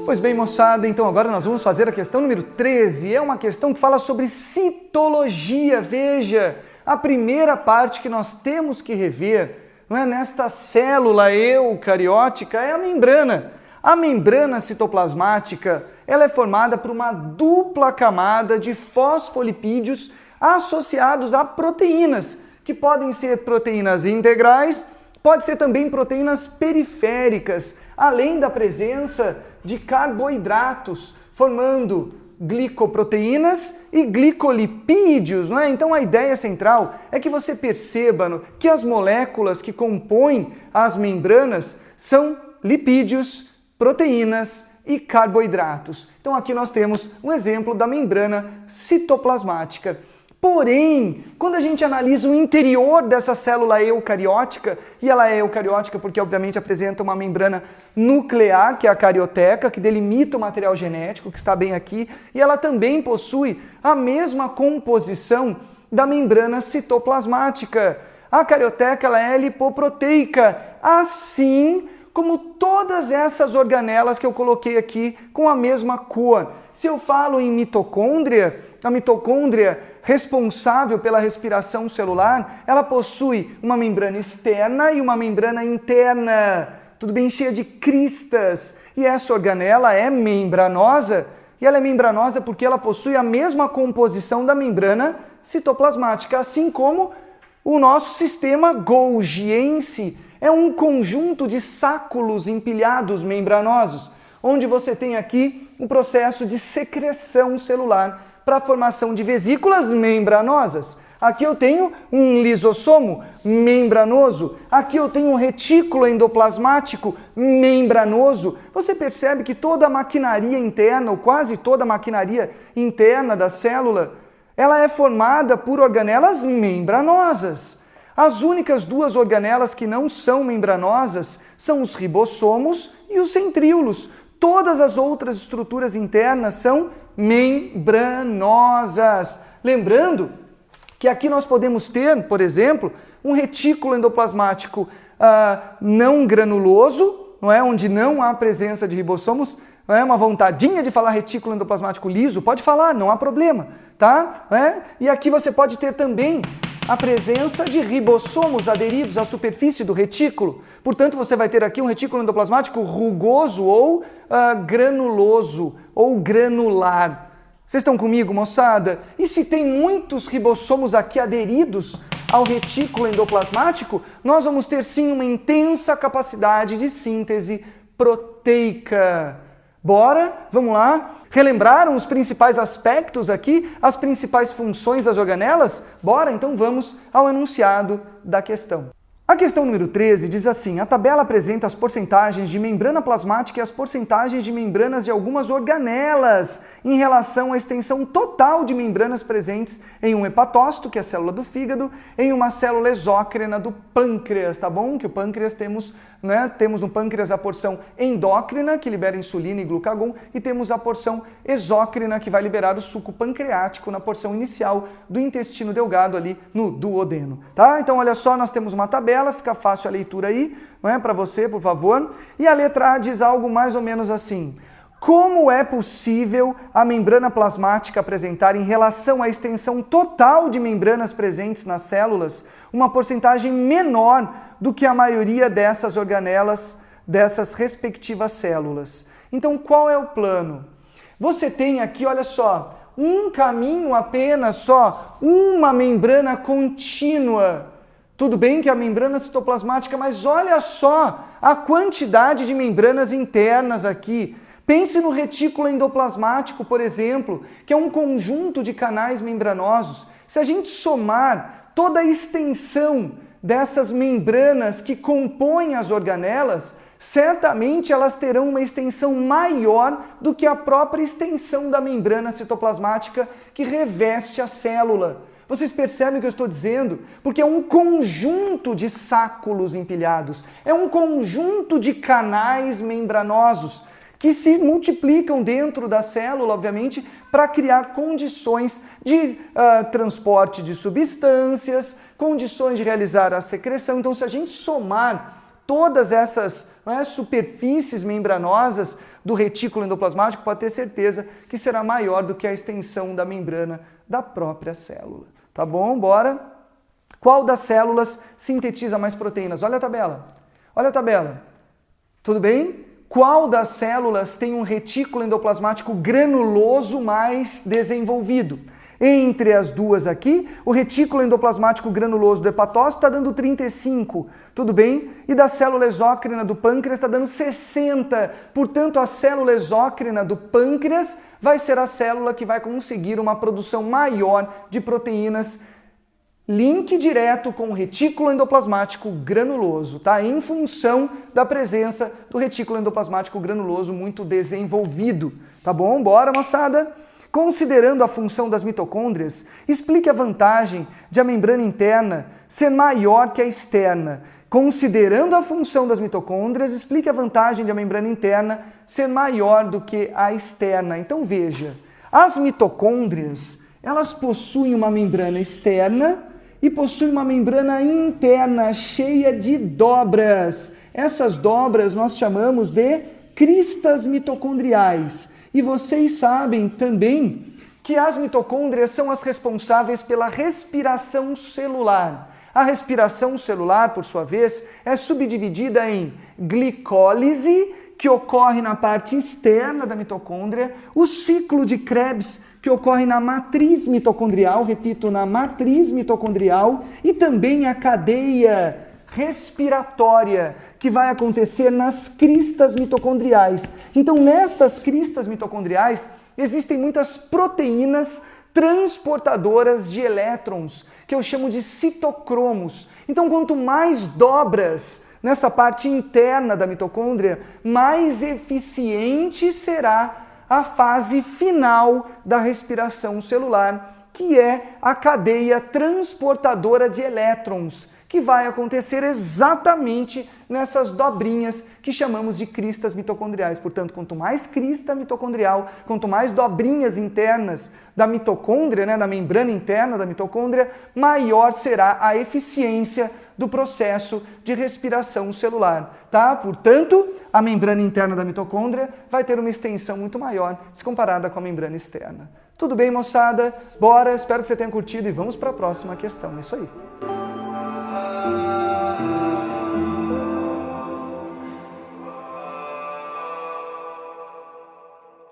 Pois bem, moçada, então agora nós vamos fazer a questão número 13. É uma questão que fala sobre citologia. Veja, a primeira parte que nós temos que rever, não é, nesta célula eucariótica é a membrana. A membrana citoplasmática, ela é formada por uma dupla camada de fosfolipídios associados a proteínas, que podem ser proteínas integrais, pode ser também proteínas periféricas, além da presença de carboidratos, formando glicoproteínas e glicolipídios, não é? Então a ideia central é que você perceba que as moléculas que compõem as membranas são lipídios, proteínas e carboidratos. Então aqui nós temos um exemplo da membrana citoplasmática. Porém, quando a gente analisa o interior dessa célula eucariótica, e ela é eucariótica porque obviamente apresenta uma membrana nuclear, que é a carioteca, que delimita o material genético, que está bem aqui, e ela também possui a mesma composição da membrana citoplasmática. A carioteca ela é lipoproteica, assim como todas essas organelas que eu coloquei aqui com a mesma cor. Se eu falo em mitocôndria, a mitocôndria responsável pela respiração celular, ela possui uma membrana externa e uma membrana interna, tudo bem cheia de cristas. E essa organela é membranosa, e ela é membranosa porque ela possui a mesma composição da membrana citoplasmática, assim como o nosso sistema golgiense é um conjunto de sáculos empilhados membranosos, onde você tem aqui um processo de secreção celular para a formação de vesículas membranosas. Aqui eu tenho um lisossomo membranoso, aqui eu tenho um retículo endoplasmático membranoso. Você percebe que toda a maquinaria interna, ou quase toda a maquinaria interna da célula, ela é formada por organelas membranosas. As únicas duas organelas que não são membranosas são os ribossomos e os centríolos. Todas as outras estruturas internas são membranosas. Lembrando que aqui nós podemos ter, por exemplo, um retículo endoplasmático não granuloso, não é? Onde não há presença de ribossomos. Não é uma vontadinha de falar retículo endoplasmático liso? Pode falar, não há problema, tá? E aqui você pode ter também a presença de ribossomos aderidos à superfície do retículo. Portanto, você vai ter aqui um retículo endoplasmático rugoso ou granuloso ou granular. Vocês estão comigo, moçada? E se tem muitos ribossomos aqui aderidos ao retículo endoplasmático, nós vamos ter sim uma intensa capacidade de síntese proteica. Bora? Vamos lá? Relembraram os principais aspectos aqui, as principais funções das organelas? Bora? Então vamos ao enunciado da questão. A questão número 13 diz assim: a tabela apresenta as porcentagens de membrana plasmática e as porcentagens de membranas de algumas organelas em relação à extensão total de membranas presentes em um hepatócito, que é a célula do fígado, em uma célula exócrina do pâncreas, tá bom? Que o pâncreas temos no pâncreas a porção endócrina, que libera insulina e glucagon, e temos a porção exócrina, que vai liberar o suco pancreático na porção inicial do intestino delgado ali no duodeno, tá? Então olha só, nós temos uma tabela, fica fácil a leitura aí, não é? Para você, por favor. E a letra A diz algo mais ou menos assim: como é possível a membrana plasmática apresentar, em relação à extensão total de membranas presentes nas células, uma porcentagem menor do que a maioria dessas organelas, dessas respectivas células? Então, qual é o plano? Você tem aqui, olha só, um caminho apenas só, uma membrana contínua. Tudo bem que a membrana citoplasmática, mas olha só a quantidade de membranas internas aqui. Pense no retículo endoplasmático, por exemplo, que é um conjunto de canais membranosos. Se a gente somar toda a extensão dessas membranas que compõem as organelas, certamente elas terão uma extensão maior do que a própria extensão da membrana citoplasmática que reveste a célula. Vocês percebem o que eu estou dizendo? Porque é um conjunto de sáculos empilhados, é um conjunto de canais membranosos que se multiplicam dentro da célula, obviamente, para criar condições de transporte de substâncias, condições de realizar a secreção. Então, se a gente somar todas essas superfícies membranosas do retículo endoplasmático, pode ter certeza que será maior do que a extensão da membrana da própria célula. Tá bom? Bora? Qual das células sintetiza mais proteínas? Olha a tabela. Olha a tabela. Tudo bem? Qual das células tem um retículo endoplasmático granuloso mais desenvolvido? Entre as duas aqui, o retículo endoplasmático granuloso do hepatócito está dando 35, tudo bem? E da célula exócrina do pâncreas está dando 60. Portanto, a célula exócrina do pâncreas vai ser a célula que vai conseguir uma produção maior de proteínas. Link direto com o retículo endoplasmático granuloso, tá? Em função da presença do retículo endoplasmático granuloso muito desenvolvido, tá bom? Bora, moçada? Considerando a função das mitocôndrias, explique a vantagem de a membrana interna ser maior que a externa. Considerando a função das mitocôndrias, explique a vantagem de a membrana interna ser maior do que a externa. Então veja, as mitocôndrias, elas possuem uma membrana externa e possuem uma membrana interna cheia de dobras. Essas dobras nós chamamos de cristas mitocondriais. E vocês sabem também que as mitocôndrias são as responsáveis pela respiração celular. A respiração celular, por sua vez, é subdividida em glicólise, que ocorre na parte externa da mitocôndria, o ciclo de Krebs, que ocorre na matriz mitocondrial, repito, na matriz mitocondrial, e também a cadeia respiratória, que vai acontecer nas cristas mitocondriais. Então, nestas cristas mitocondriais, existem muitas proteínas transportadoras de elétrons, que eu chamo de citocromos. Então, quanto mais dobras nessa parte interna da mitocôndria, mais eficiente será a fase final da respiração celular, que é a cadeia transportadora de elétrons, que vai acontecer exatamente nessas dobrinhas que chamamos de cristas mitocondriais. Portanto, quanto mais crista mitocondrial, quanto mais dobrinhas internas da mitocôndria, da membrana interna da mitocôndria, maior será a eficiência do processo de respiração celular, tá? Portanto, a membrana interna da mitocôndria vai ter uma extensão muito maior se comparada com a membrana externa. Tudo bem, moçada? Bora, espero que você tenha curtido e vamos para a próxima questão. É isso aí.